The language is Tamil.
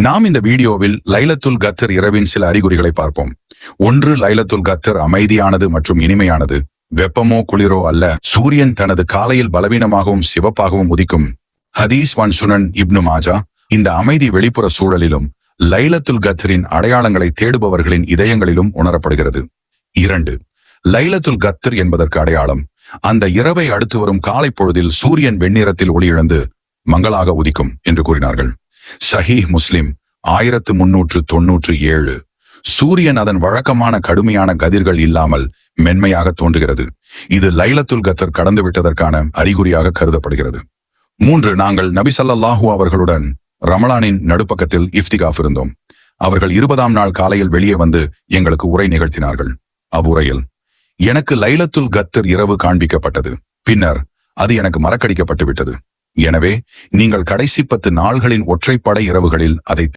நாம் இந்த வீடியோவில் லைலத்துல் கத்ர் இரவின் சில அறிகுறிகளை பார்ப்போம். 1. லைலத்துல் கத்ர் அமைதியானது மற்றும் இனிமையானது. வெப்பமோ குளிரோ அல்ல. சூரியன் தனது காலையில் பலவீனமாகவும் சிவப்பாகவும் உதிக்கும். ஹதீஸ் சுனன் இப்னு மாஜா. இந்த அமைதி வெளிப்புற சூழலிலும் லைலத்துல் கத்ரின் அடையாளங்களை தேடுபவர்களின் இதயங்களிலும் உணரப்படுகிறது. 2. லைலத்துல் கத்ர் என்பதற்கு அடையாளம் அந்த இரவை அடுத்து வரும் காலை பொழுதில் சூரியன் வெண்ணிறத்தில் ஒளியிழந்து மங்களாக உதிக்கும் என்று கூறினார்கள். ஸஹீஹ் முஸ்லிம் 1397. சூரியன் அதன் வழக்கமான கடுமையான கதிர்கள் இல்லாமல் மென்மையாக தோன்றுகிறது. இது லைலத்துல் கத்ர் கடந்து விட்டதற்கான அறிகுறியாக கருதப்படுகிறது. 3. நாங்கள் நபி ஸல்லல்லாஹு அவர்களுடன் ரமலானின் நடுப்பக்கத்தில் இஃப்திகாஃப் இருந்தோம். அவர்கள் 20ஆம் நாள் காலையில் வெளியே வந்து எங்களுக்கு உரை நிகழ்த்தினார்கள். அவ்வுரையில் எனக்கு லைலத்துல் கத்ர் இரவு காண்பிக்கப்பட்டது. பின்னர் அது எனக்கு மறக்கடிக்கப்பட்டு விட்டது. எனவே நீங்கள் கடைசி 10 நாள்களின் ஒற்றைப்படை இரவுகளில் அதை